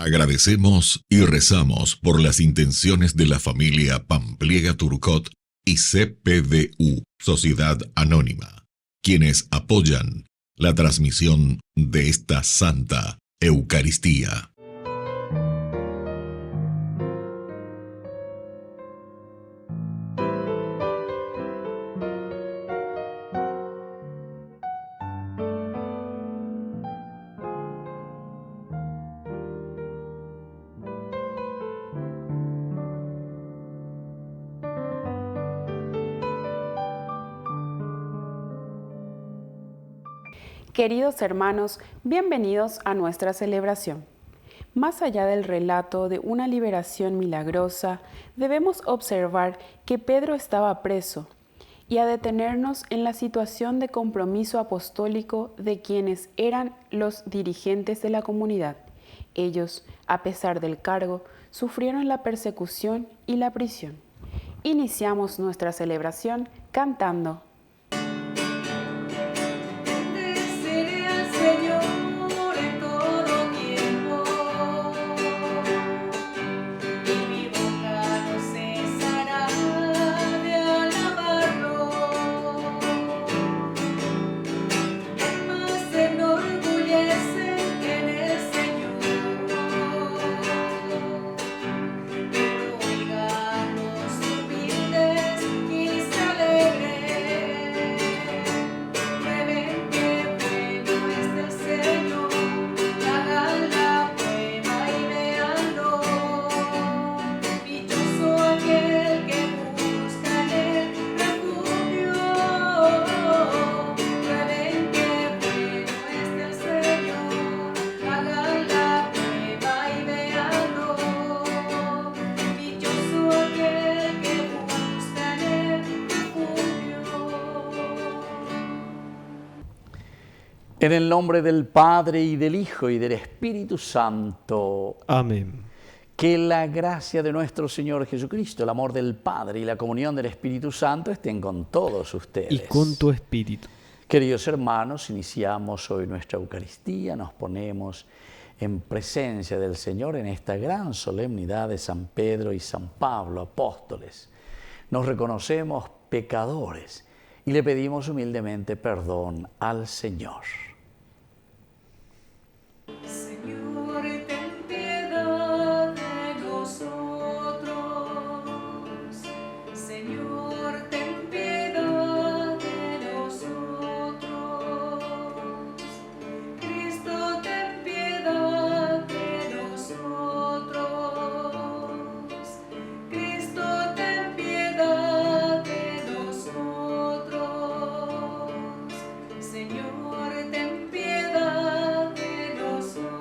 Agradecemos y rezamos por las intenciones de la familia Pampliega Turcot y CPDU, Sociedad Anónima, quienes apoyan la transmisión de esta Santa Eucaristía. Queridos hermanos, bienvenidos a nuestra celebración. Más allá del relato de una liberación milagrosa, debemos observar que Pedro estaba preso y a detenernos en la situación de compromiso apostólico de quienes eran los dirigentes de la comunidad. Ellos, a pesar del cargo, sufrieron la persecución y la prisión. Iniciamos nuestra celebración cantando. En el nombre del Padre, y del Hijo, y del Espíritu Santo. Amén. Que la gracia de nuestro Señor Jesucristo, el amor del Padre y la comunión del Espíritu Santo estén con todos ustedes. Y con tu espíritu. Queridos hermanos, iniciamos hoy nuestra Eucaristía, nos ponemos en presencia del Señor en esta gran solemnidad de San Pedro y San Pablo, apóstoles. Nos reconocemos pecadores y le pedimos humildemente perdón al Señor. Señor, ten piedad de nosotros. Señor, ten piedad de nosotros. Cristo, ten piedad de nosotros. Cristo, ten piedad de nosotros. Señor, ten piedad de nosotros.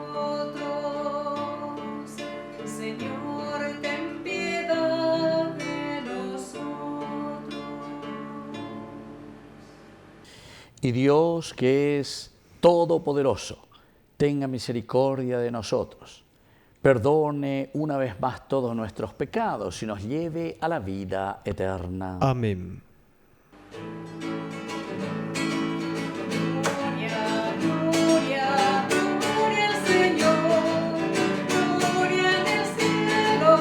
Señor, ten piedad de nosotros. Y Dios, que es todopoderoso, tenga misericordia de nosotros, perdone una vez más todos nuestros pecados y nos lleve a la vida eterna. Amén. Gloria, gloria, gloria al Señor. Gloria en el cielo,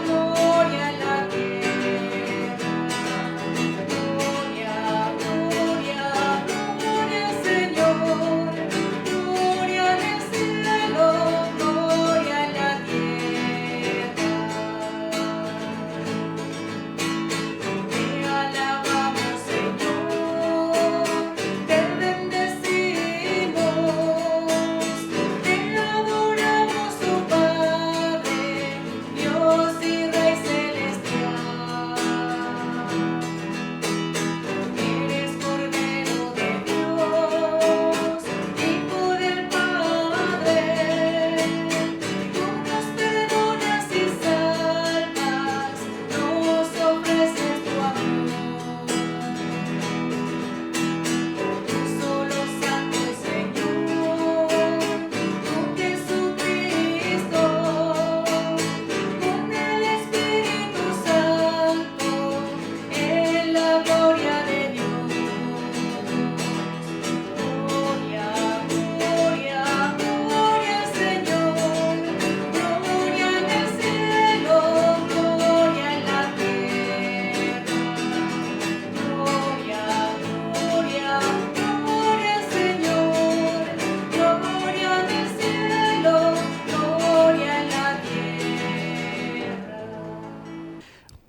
gloria en la tierra. Gloria, gloria, gloria al Señor. Gloria en el cielo, gloria en la tierra. Te alabamos.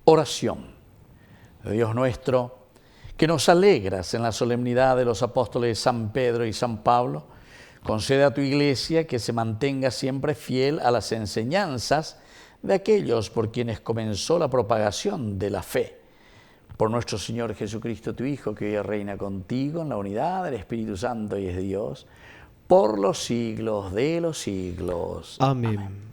Oración. Dios nuestro, que nos alegras en la solemnidad de los apóstoles San Pedro y San Pablo, concede a tu Iglesia que se mantenga siempre fiel a las enseñanzas de aquellos por quienes comenzó la propagación de la fe. Por nuestro Señor Jesucristo, tu Hijo, que hoy reina contigo en la unidad del Espíritu Santo y es Dios, por los siglos de los siglos. Amén.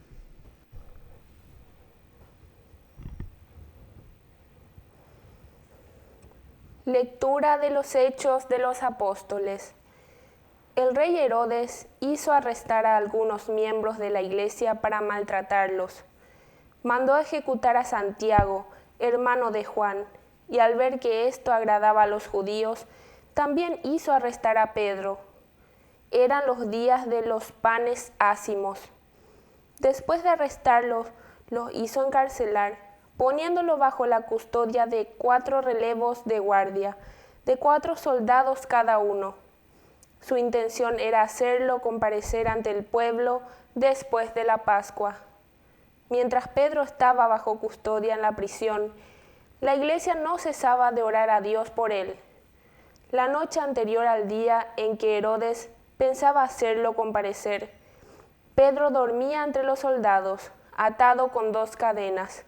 Lectura de los Hechos de los Apóstoles. El rey Herodes hizo arrestar a algunos miembros de la iglesia para maltratarlos. Mandó a ejecutar a Santiago, hermano de Juan, y al ver que esto agradaba a los judíos, también hizo arrestar a Pedro. Eran los días de los panes ácimos. Después de arrestarlos, los hizo encarcelar, poniéndolo bajo la custodia de 4 relevos de guardia, de 4 soldados cada uno. Su intención era hacerlo comparecer ante el pueblo después de la Pascua. Mientras Pedro estaba bajo custodia en la prisión, la iglesia no cesaba de orar a Dios por él. La noche anterior al día en que Herodes pensaba hacerlo comparecer, Pedro dormía entre los soldados, atado con 2 cadenas,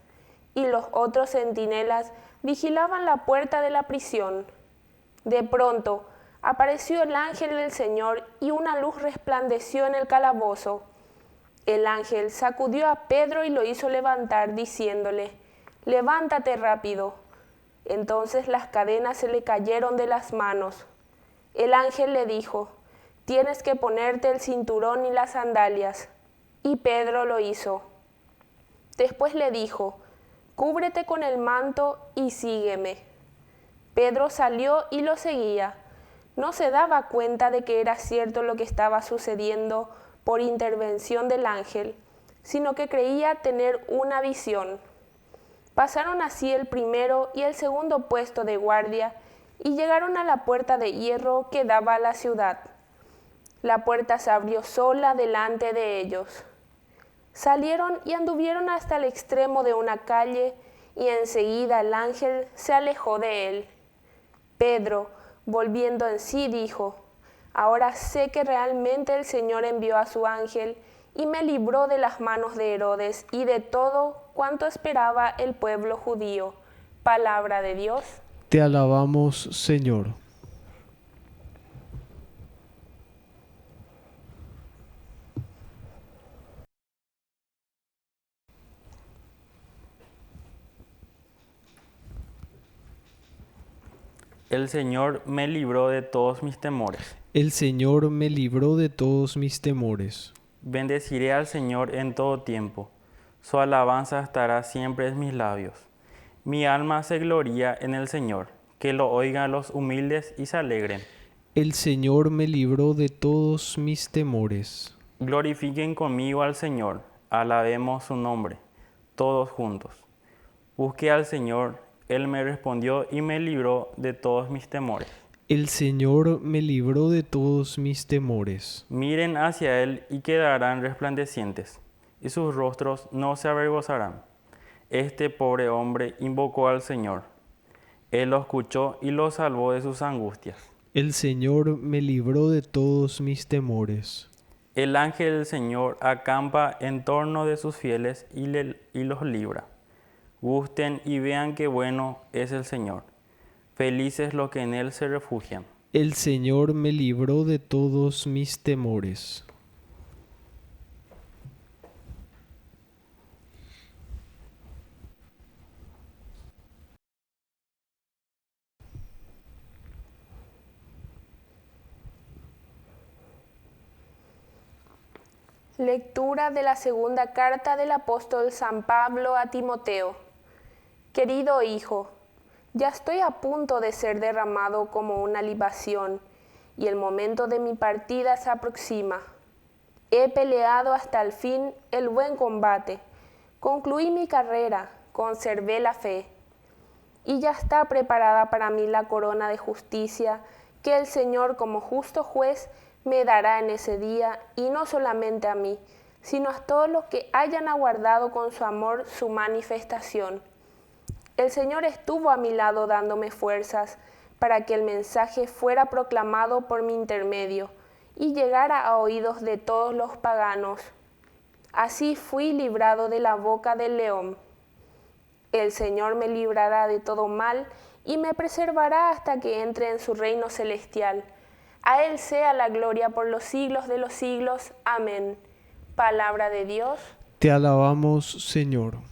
y los otros centinelas vigilaban la puerta de la prisión. De pronto apareció el ángel del Señor y una luz resplandeció en el calabozo. El ángel sacudió a Pedro y lo hizo levantar, diciéndole: «Levántate rápido». Entonces las cadenas se le cayeron de las manos. El ángel le dijo: «Tienes que ponerte el cinturón y las sandalias». Y Pedro lo hizo. Después le dijo: «Cúbrete con el manto y sígueme». Pedro salió y lo seguía. No se daba cuenta de que era cierto lo que estaba sucediendo por intervención del ángel, sino que creía tener una visión. Pasaron así el primero y el segundo puesto de guardia y llegaron a la puerta de hierro que daba a la ciudad. La puerta se abrió sola delante de ellos. Salieron y anduvieron hasta el extremo de una calle y enseguida el ángel se alejó de él. Pedro, volviendo en sí, dijo: «Ahora sé que realmente el Señor envió a su ángel y me libró de las manos de Herodes y de todo cuanto esperaba el pueblo judío». Palabra de Dios. Te alabamos, Señor. El Señor me libró de todos mis temores. El Señor me libró de todos mis temores. Bendeciré al Señor en todo tiempo. Su alabanza estará siempre en mis labios. Mi alma se gloría en el Señor. Que lo oigan los humildes y se alegren. El Señor me libró de todos mis temores. Glorifiquen conmigo al Señor. Alabemos su nombre, todos juntos. Busqué al Señor. Él me respondió y me libró de todos mis temores. El Señor me libró de todos mis temores. Miren hacia Él y quedarán resplandecientes, y sus rostros no se avergonzarán. Este pobre hombre invocó al Señor. Él lo escuchó y lo salvó de sus angustias. El Señor me libró de todos mis temores. El ángel del Señor acampa en torno de sus fieles y los libra. Gusten y vean qué bueno es el Señor. Felices los que en Él se refugian. El Señor me libró de todos mis temores. Lectura de la segunda carta del apóstol San Pablo a Timoteo. Querido hijo, ya estoy a punto de ser derramado como una libación, y el momento de mi partida se aproxima. He peleado hasta el fin el buen combate, concluí mi carrera, conservé la fe, y ya está preparada para mí la corona de justicia que el Señor como justo juez me dará en ese día, y no solamente a mí, sino a todos los que hayan aguardado con su amor su manifestación. El Señor estuvo a mi lado dándome fuerzas para que el mensaje fuera proclamado por mi intermedio y llegara a oídos de todos los paganos. Así fui librado de la boca del león. El Señor me librará de todo mal y me preservará hasta que entre en su reino celestial. A Él sea la gloria por los siglos de los siglos. Amén. Palabra de Dios. Te alabamos, Señor.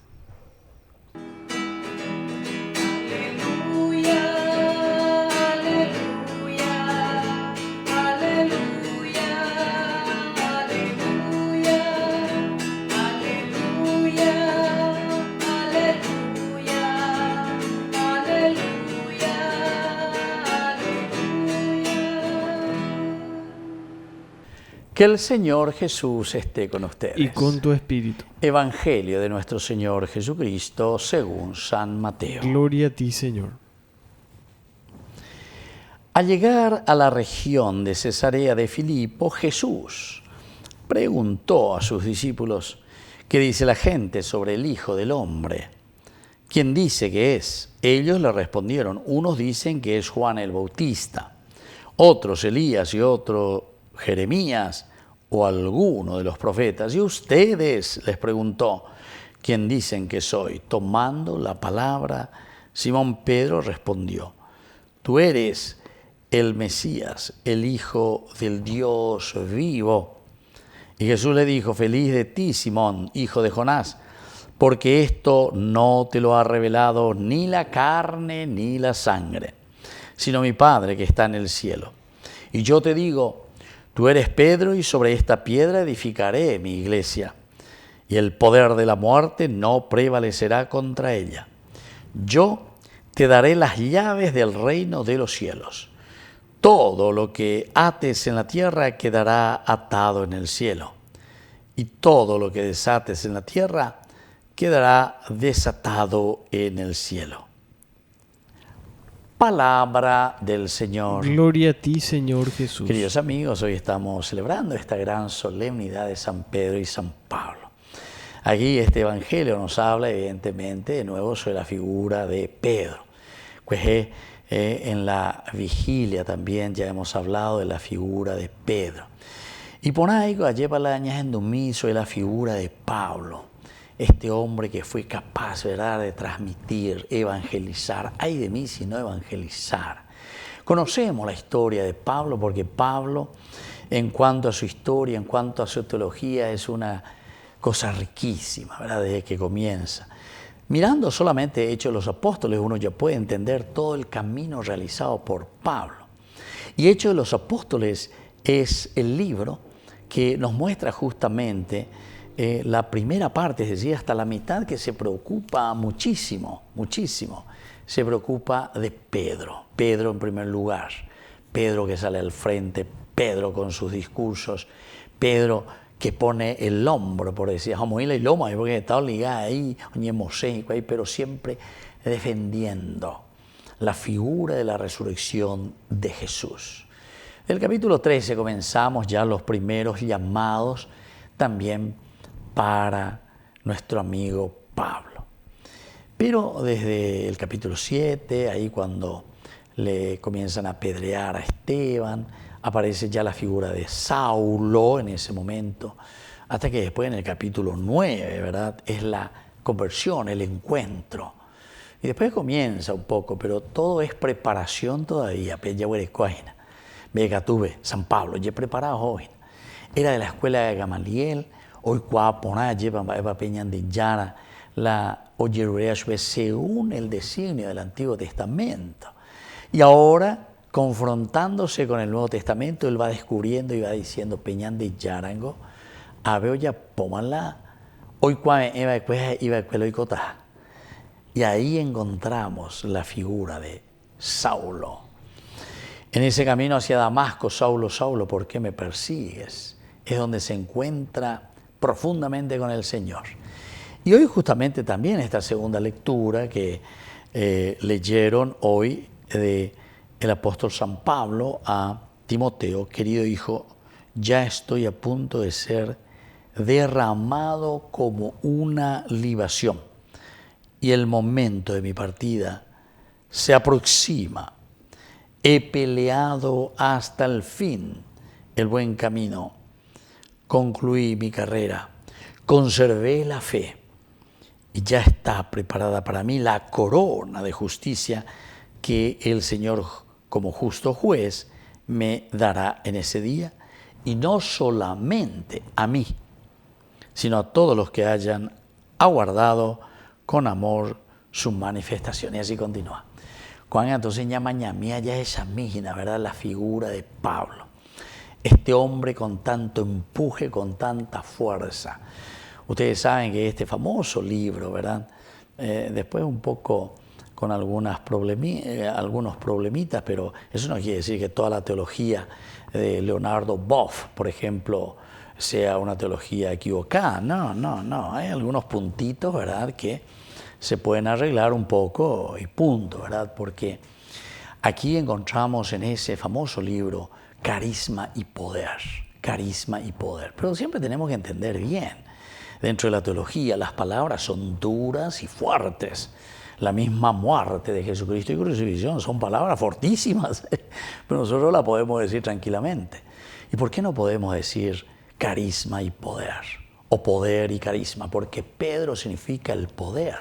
Aleluya, aleluya, aleluya, aleluya, aleluya, aleluya, aleluya, aleluya. Que el Señor Jesús esté con ustedes. Y con tu espíritu. Evangelio de nuestro Señor Jesucristo según San Mateo. Gloria a ti, Señor. Al llegar a la región de Cesarea de Filipo, Jesús preguntó a sus discípulos: ¿qué dice la gente sobre el Hijo del Hombre? ¿Quién dice que es? Ellos le respondieron: unos dicen que es Juan el Bautista, otros Elías y otros Jeremías o alguno de los profetas. ¿Y ustedes? Les preguntó: ¿quién dicen que soy? Tomando la palabra, Simón Pedro respondió: tú eres el Mesías, el Hijo del Dios vivo. Y Jesús le dijo: feliz de ti, Simón, hijo de Jonás, porque esto no te lo ha revelado ni la carne ni la sangre, sino mi Padre que está en el cielo. Y yo te digo, tú eres Pedro, y sobre esta piedra edificaré mi iglesia, y el poder de la muerte no prevalecerá contra ella. Yo te daré las llaves del reino de los cielos. Todo lo que ates en la tierra quedará atado en el cielo, y todo lo que desates en la tierra quedará desatado en el cielo. Palabra del Señor. Gloria a ti, Señor Jesús. Queridos amigos, hoy estamos celebrando esta gran solemnidad de San Pedro y San Pablo. Aquí este Evangelio nos habla evidentemente de nuevo sobre la figura de Pedro. Pues en la vigilia también ya hemos hablado de la figura de Pedro. Y por ahí lleva la añadiendo sobre la figura de Pablo, este hombre que fue capaz, ¿verdad?, de transmitir, evangelizar. Ay de mí si no evangelizar. Conocemos la historia de Pablo porque Pablo, en cuanto a su historia, en cuanto a su teología, es una cosa riquísima, ¿verdad?, desde que comienza. Mirando solamente Hechos de los Apóstoles, uno ya puede entender todo el camino realizado por Pablo. Y Hechos de los Apóstoles es el libro que nos muestra justamente la primera parte, es decir, hasta la mitad, que se preocupa muchísimo, se preocupa de Pedro. Pedro en primer lugar, Pedro que sale al frente, Pedro con sus discursos, Pedro que pone el hombro, por decir, como el loma, porque está ligado ahí, pero siempre defendiendo la figura de la resurrección de Jesús. Del capítulo 13 comenzamos ya los primeros llamados también para nuestro amigo Pablo. Pero desde el capítulo 7, ahí cuando le comienzan a apedrear a Esteban, aparece ya la figura de Saulo en ese momento, hasta que después en el capítulo 9, ¿verdad?, es la conversión, el encuentro. Y después comienza un poco, pero todo es preparación todavía. Tuve San Pablo, ya preparado hoy. Era de la escuela de Gamaliel, hoy cuapona lleva peñan de Yara, la oyerurea según el designio del Antiguo Testamento. Y ahora, confrontándose con el Nuevo Testamento, él va descubriendo y va diciendo, peñan de Yarango, aveo ya pómanla, hoy cuame iba a cota. Y ahí encontramos la figura de Saulo. En ese camino hacia Damasco, Saulo, Saulo, ¿por qué me persigues? Es donde se encuentra profundamente con el Señor. Y hoy justamente también esta segunda lectura que leyeron hoy del apóstol San Pablo a Timoteo: querido hijo, ya estoy a punto de ser derramado como una libación, y el momento de mi partida se aproxima. He peleado hasta el fin el buen camino. Concluí mi carrera, conservé la fe y ya está preparada para mí la corona de justicia que el Señor, como justo juez, me dará en ese día, y no solamente a mí, sino a todos los que hayan aguardado con amor su manifestación. Y así continúa. Cuando entonces ñamañamía ya esa mígina, ¿verdad? La figura de Pablo. Este hombre con tanto empuje, con tanta fuerza. Ustedes saben que este famoso libro, ¿verdad? Después un poco con algunos problemitas, pero eso no quiere decir que toda la teología de Leonardo Boff, por ejemplo, sea una teología equivocada. No. Hay algunos puntitos, ¿verdad?, que se pueden arreglar un poco y punto, ¿verdad? Porque aquí encontramos en ese famoso libro carisma y poder. Pero siempre tenemos que entender bien. Dentro de la teología las palabras son duras y fuertes. La misma muerte de Jesucristo y crucifixión son palabras fortísimas, pero nosotros la podemos decir tranquilamente. ¿Y por qué no podemos decir carisma y poder? O poder y carisma, porque Pedro significa el poder.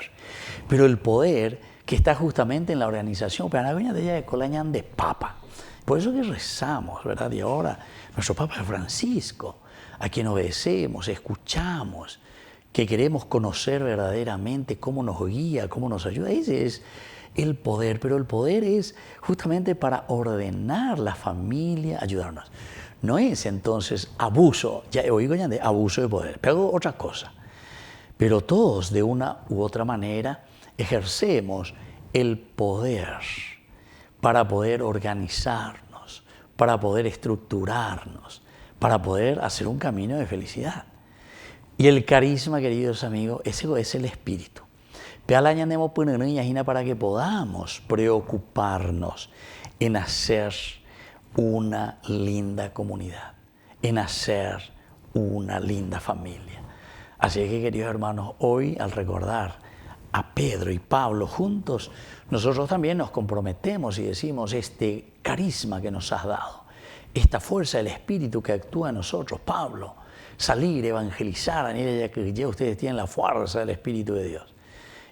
Pero el poder que está justamente en la organización de Papa. Por eso que rezamos, ¿verdad? Y ahora nuestro Papa Francisco, a quien obedecemos, escuchamos, que queremos conocer verdaderamente cómo nos guía, cómo nos ayuda. Ese es el poder, pero el poder es justamente para ordenar la familia, ayudarnos. No es entonces abuso, ya oigo ya de abuso de poder, pero otra cosa. Pero todos de una u otra manera ejercemos el poder para poder organizarnos, para poder estructurarnos, para poder hacer un camino de felicidad. Y el carisma, queridos amigos, ese es el espíritu. Para que podamos preocuparnos en hacer una linda comunidad, en hacer una linda familia. Así que, queridos hermanos, hoy al recordar a Pedro y Pablo juntos, nosotros también nos comprometemos y decimos este carisma que nos has dado, esta fuerza del Espíritu que actúa en nosotros, Pablo, salir, evangelizar, ya que ya ustedes tienen la fuerza del Espíritu de Dios.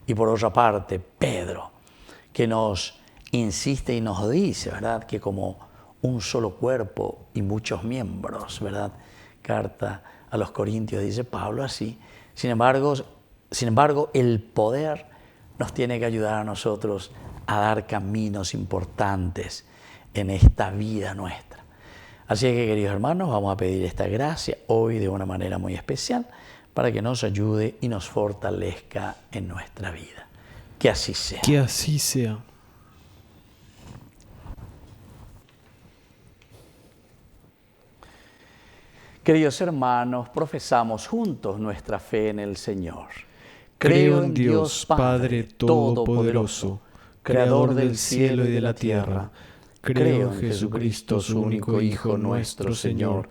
Y por otra parte, Pedro, que nos insiste y nos dice, ¿verdad?, que como un solo cuerpo y muchos miembros, ¿verdad? Carta a los Corintios dice Pablo así. Sin embargo, el poder nos tiene que ayudar a nosotros a dar caminos importantes en esta vida nuestra. Así que, queridos hermanos, vamos a pedir esta gracia hoy de una manera muy especial para que nos ayude y nos fortalezca en nuestra vida. Que así sea. Que así sea. Queridos hermanos, profesamos juntos nuestra fe en el Señor. Creo en Dios Padre Todopoderoso, Creador del cielo y de la tierra. Creo en Jesucristo, su único Hijo, nuestro Señor,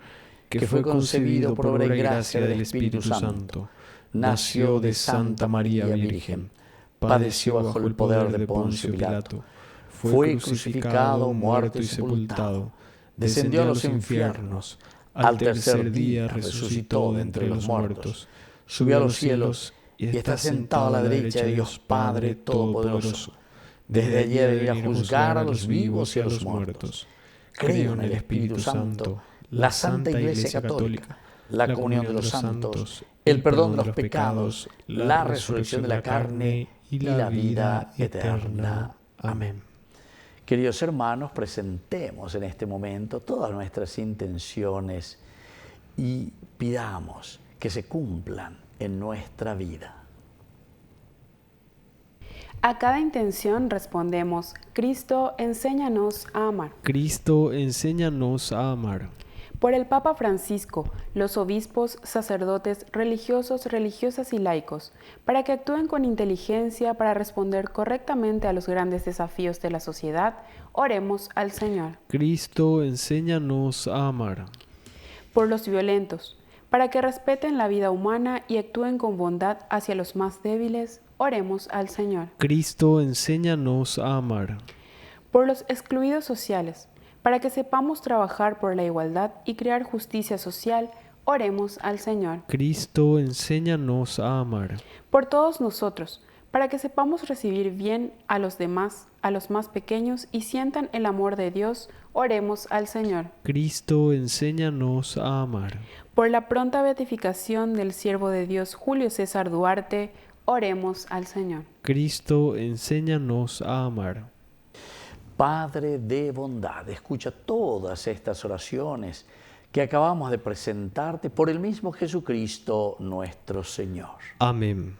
que fue concebido por obra y gracia del Espíritu Santo. Nació de Santa María Virgen, padeció bajo el poder de Poncio Pilato, fue crucificado, muerto y sepultado, descendió a los infiernos, al tercer día resucitó de entre los muertos, subió a los cielos y está sentado a la derecha de Dios Padre Todopoderoso. Desde allí irá a juzgar a los vivos y a los muertos. Creo en el Espíritu Santo, la Santa Iglesia Católica, la comunión de los santos, el perdón de los pecados, la resurrección de la carne y la vida eterna. Amén. Queridos hermanos, presentemos en este momento todas nuestras intenciones y pidamos que se cumplan en nuestra vida. A cada intención respondemos: Cristo, enséñanos a amar. Cristo, enséñanos a amar. Por el Papa Francisco, los obispos, sacerdotes, religiosos, religiosas y laicos, para que actúen con inteligencia para responder correctamente a los grandes desafíos de la sociedad, oremos al Señor. Cristo, enséñanos a amar. Por los violentos, para que respeten la vida humana y actúen con bondad hacia los más débiles, Oremos al Señor. Cristo, enséñanos a amar. Por los excluidos sociales, para que sepamos trabajar por la igualdad y crear justicia social, oremos al Señor. Cristo, enséñanos a amar. Por todos nosotros, para que sepamos recibir bien a los demás, a los más pequeños, y sientan el amor de Dios, oremos al Señor. Cristo, enséñanos a amar. Por la pronta beatificación del siervo de Dios Julio César Duarte, oremos al Señor. Cristo, enséñanos a amar. Padre de bondad, escucha todas estas oraciones que acabamos de presentarte por el mismo Jesucristo nuestro Señor. Amén.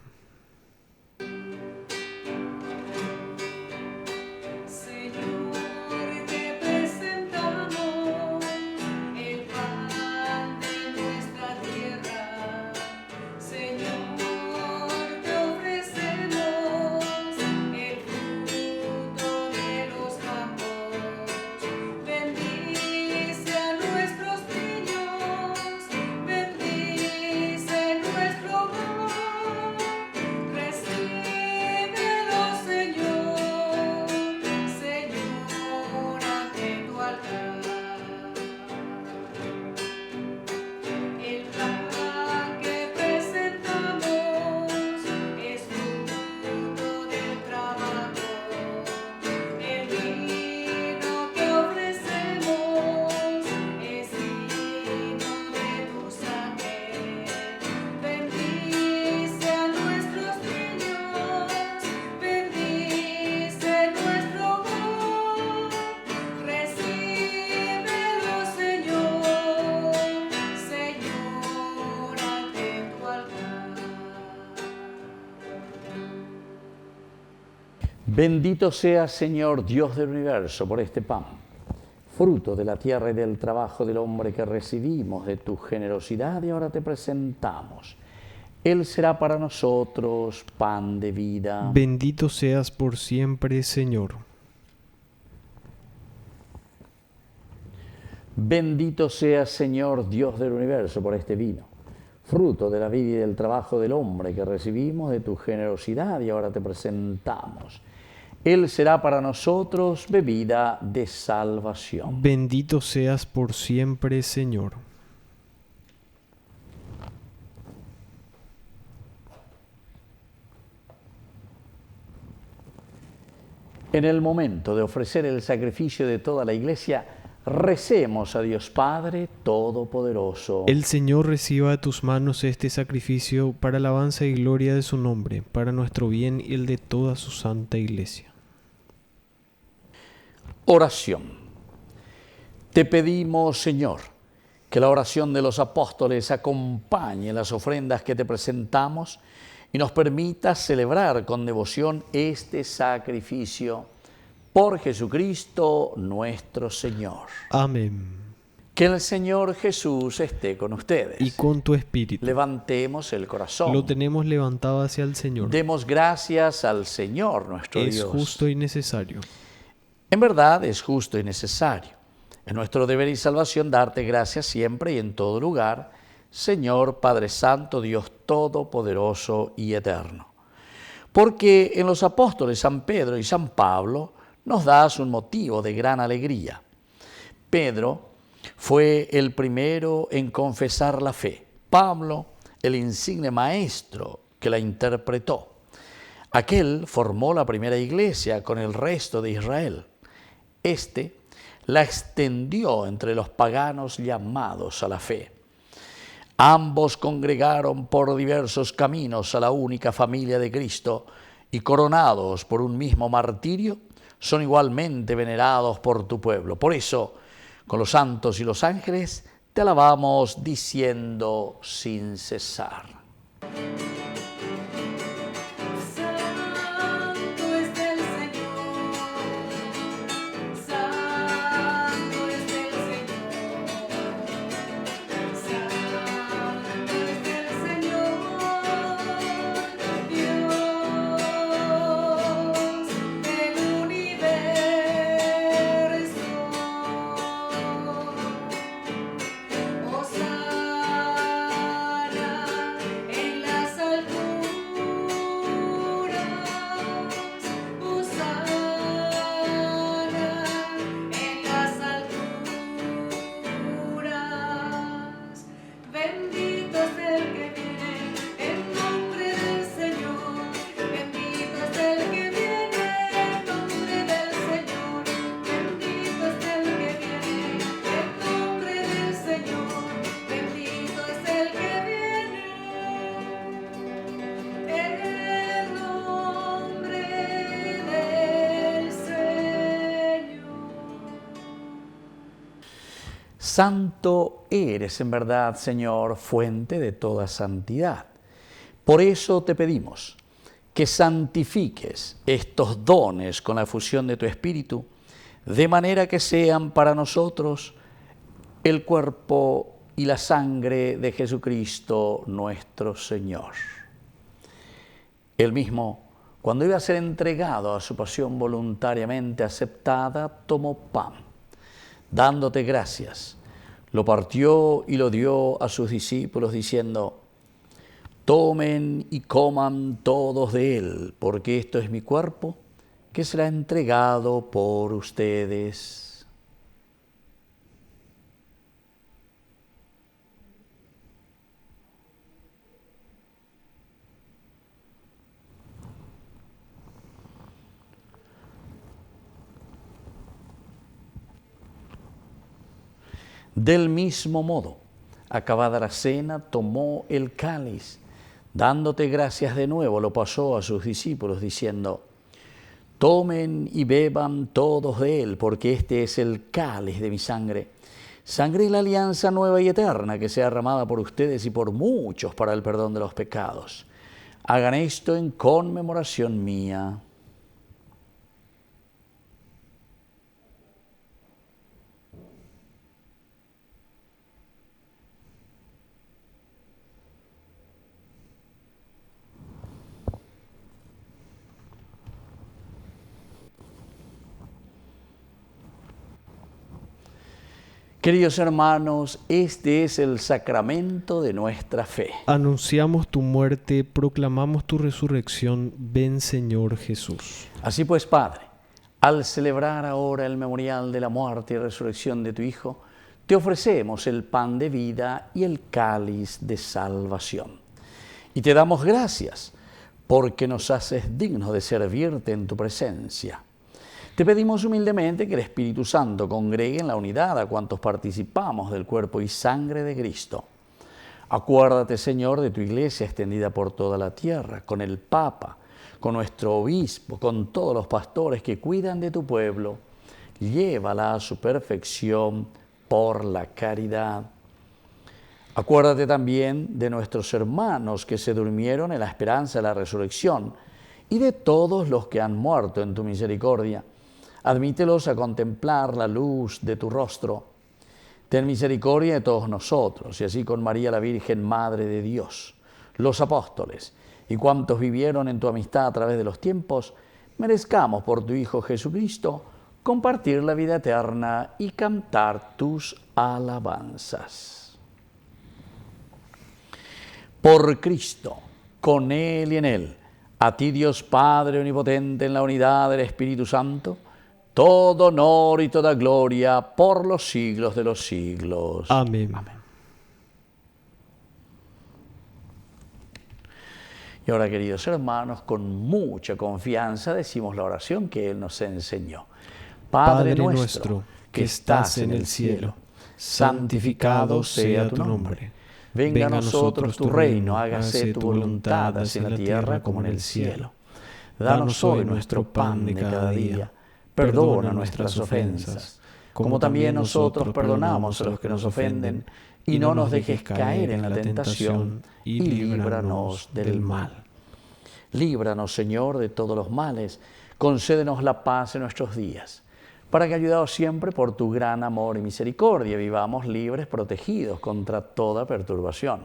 Bendito sea, Señor, Dios del universo, por este pan, fruto de la tierra y del trabajo del hombre que recibimos de tu generosidad y ahora te presentamos. Él será para nosotros pan de vida. Bendito seas por siempre, Señor. Bendito sea, Señor, Dios del universo, por este vino, fruto de la vida y del trabajo del hombre que recibimos de tu generosidad y ahora te presentamos. Él será para nosotros bebida de salvación. Bendito seas por siempre, Señor. En el momento de ofrecer el sacrificio de toda la Iglesia, recemos a Dios Padre Todopoderoso. El Señor reciba de tus manos este sacrificio para alabanza y gloria de su nombre, para nuestro bien y el de toda su santa Iglesia. Oración. Te pedimos, Señor, que la oración de los apóstoles acompañe las ofrendas que te presentamos y nos permita celebrar con devoción este sacrificio por Jesucristo nuestro Señor. Amén. Que el Señor Jesús esté con ustedes. Y con tu espíritu. Levantemos el corazón. Lo tenemos levantado hacia el Señor. Demos gracias al Señor nuestro Dios. Es justo y necesario. En verdad es justo y necesario. Es nuestro deber y salvación darte gracias siempre y en todo lugar, Señor Padre Santo, Dios Todopoderoso y Eterno. Porque en los apóstoles San Pedro y San Pablo nos das un motivo de gran alegría. Pedro fue el primero en confesar la fe. Pablo, el insigne maestro que la interpretó. Aquel formó la primera iglesia con el resto de Israel. Este la extendió entre los paganos llamados a la fe. Ambos congregaron por diversos caminos a la única familia de Cristo y coronados por un mismo martirio, son igualmente venerados por tu pueblo. Por eso, con los santos y los ángeles, te alabamos diciendo sin cesar. Santo eres en verdad, Señor, fuente de toda santidad. Por eso te pedimos que santifiques estos dones con la efusión de tu Espíritu, de manera que sean para nosotros el cuerpo y la sangre de Jesucristo nuestro Señor. Él mismo, cuando iba a ser entregado a su pasión voluntariamente aceptada, tomó pan, dándote gracias, lo partió y lo dio a sus discípulos diciendo: tomen y coman todos de él, porque esto es mi cuerpo, que será entregado por ustedes. Del mismo modo, acabada la cena, tomó el cáliz, dándote gracias de nuevo, lo pasó a sus discípulos diciendo: tomen y beban todos de él, porque este es el cáliz de mi sangre, sangre de la alianza nueva y eterna, que sea derramada por ustedes y por muchos para el perdón de los pecados. Hagan esto en conmemoración mía. Queridos hermanos, este es el sacramento de nuestra fe. Anunciamos tu muerte, proclamamos tu resurrección. Ven, Señor Jesús. Así pues, Padre, al celebrar ahora el memorial de la muerte y resurrección de tu Hijo, te ofrecemos el pan de vida y el cáliz de salvación. Y te damos gracias porque nos haces dignos de servirte en tu presencia. Te pedimos humildemente que el Espíritu Santo congregue en la unidad a cuantos participamos del cuerpo y sangre de Cristo. Acuérdate, Señor, de tu Iglesia extendida por toda la tierra, con el Papa, con nuestro Obispo, con todos los pastores que cuidan de tu pueblo. Llévala a su perfección por la caridad. Acuérdate también de nuestros hermanos que se durmieron en la esperanza de la resurrección y de todos los que han muerto en tu misericordia. Admítelos a contemplar la luz de tu rostro. Ten misericordia de todos nosotros, y así con María la Virgen, Madre de Dios, los apóstoles y cuantos vivieron en tu amistad a través de los tiempos, merezcamos por tu Hijo Jesucristo compartir la vida eterna y cantar tus alabanzas. Por Cristo, con Él y en Él, a ti Dios Padre Omnipotente en la unidad del Espíritu Santo, todo honor y toda gloria por los siglos de los siglos. Amén. Amén. Y ahora, queridos hermanos, con mucha confianza decimos la oración que Él nos enseñó. Padre nuestro, que estás en el cielo, santificado sea tu nombre. Venga a nosotros tu reino, hágase tu voluntad, así en la tierra como en el cielo. Danos hoy nuestro pan de cada día. Perdona nuestras ofensas, como también nosotros perdonamos a los que nos ofenden, y no nos dejes caer en la tentación, y líbranos del mal. Líbranos, Señor, de todos los males, concédenos la paz en nuestros días, para que, ayudados siempre por tu gran amor y misericordia, vivamos libres, protegidos contra toda perturbación,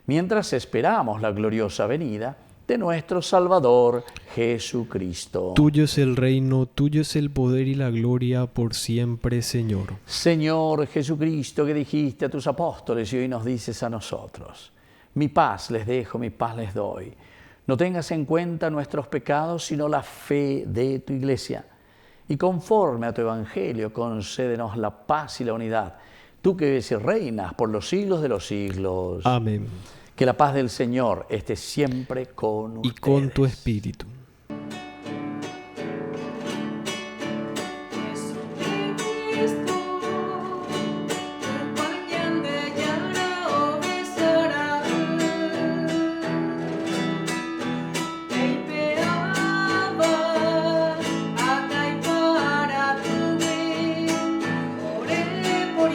mientras esperamos la gloriosa venida de nuestro Salvador Jesucristo. Tuyo es el reino, tuyo es el poder y la gloria por siempre, Señor. Señor Jesucristo, que dijiste a tus apóstoles y hoy nos dices a nosotros: mi paz les dejo, mi paz les doy. No tengas en cuenta nuestros pecados, sino la fe de tu Iglesia. Y conforme a tu Evangelio, concédenos la paz y la unidad. Tú que vives y reinas por los siglos de los siglos. Amén. Que la paz del Señor esté siempre con ustedes. Y con tu espíritu. Por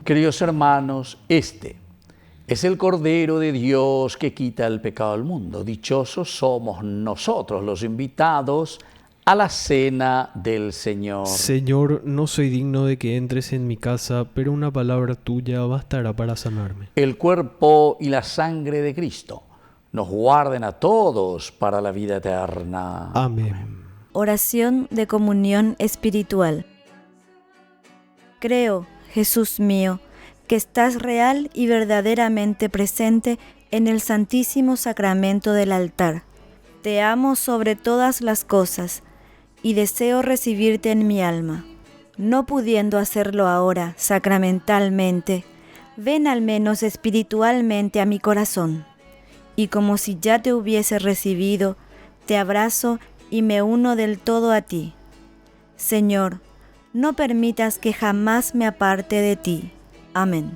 Queridos hermanos, este es el Cordero de Dios que quita el pecado del mundo. Dichosos somos nosotros los invitados a la cena del Señor. Señor, no soy digno de que entres en mi casa, pero una palabra tuya bastará para sanarme. El cuerpo y la sangre de Cristo nos guarden a todos para la vida eterna. Amén. Oración de comunión espiritual. Creo, Jesús mío, que estás real y verdaderamente presente en el Santísimo Sacramento del altar. Te amo sobre todas las cosas y deseo recibirte en mi alma. No pudiendo hacerlo ahora sacramentalmente, ven al menos espiritualmente a mi corazón. Y como si ya te hubiese recibido, te abrazo y me uno del todo a ti. Señor, no permitas que jamás me aparte de ti. Amén.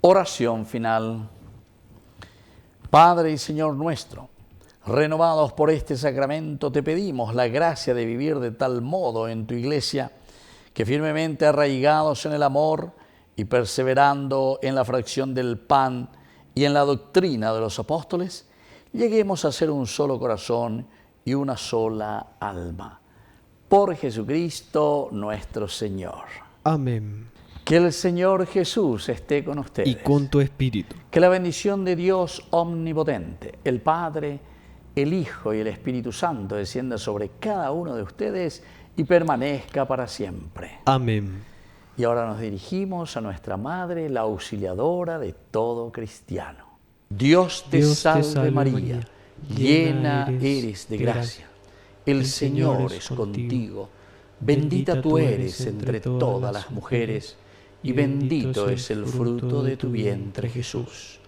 Oración final. Padre y Señor nuestro, renovados por este sacramento, te pedimos la gracia de vivir de tal modo en tu Iglesia, que firmemente arraigados en el amor y perseverando en la fracción del pan y en la doctrina de los apóstoles, lleguemos a ser un solo corazón y una sola alma. Por Jesucristo nuestro Señor. Amén. Que el Señor Jesús esté con ustedes. Y con tu espíritu. Que la bendición de Dios omnipotente, el Padre, el Hijo y el Espíritu Santo descienda sobre cada uno de ustedes y permanezca para siempre. Amén. Y ahora nos dirigimos a nuestra Madre, la auxiliadora de todo cristiano. Dios te salve María, llena eres de gracia. El Señor es contigo. Bendita tú eres entre todas las mujeres, y bendito es el fruto de tu vientre, Jesús.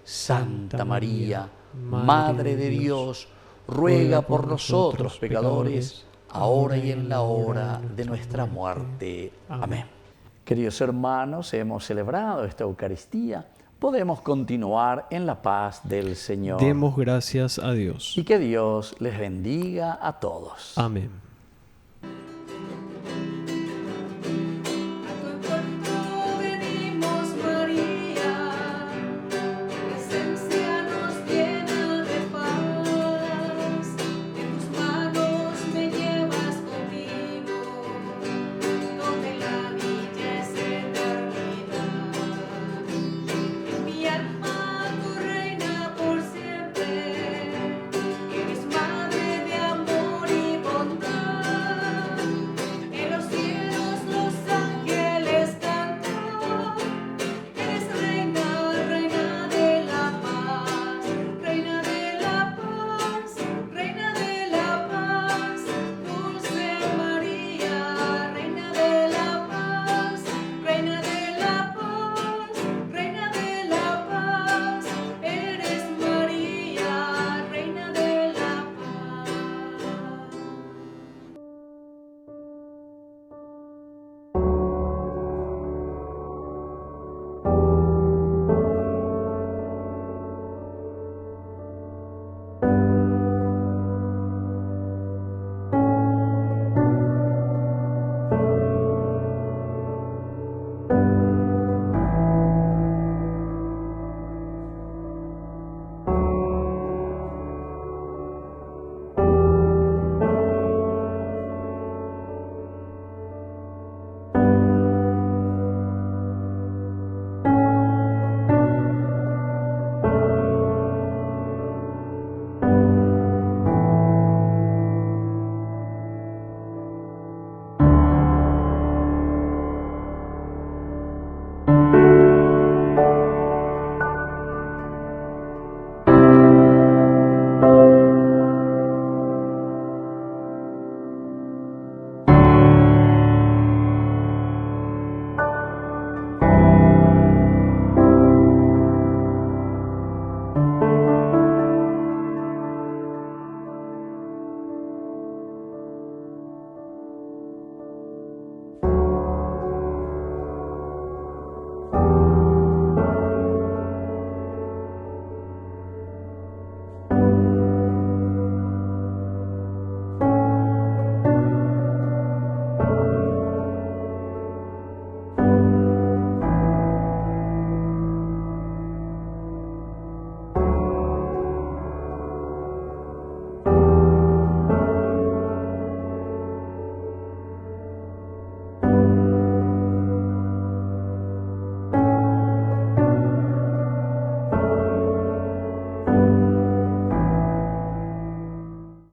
Santa María, Madre de Dios, ruega por nosotros pecadores, ahora y en la hora de nuestra muerte. Amén. Queridos hermanos, hemos celebrado esta Eucaristía. Podemos continuar en la paz del Señor. Demos gracias a Dios. Y que Dios les bendiga a todos. Amén.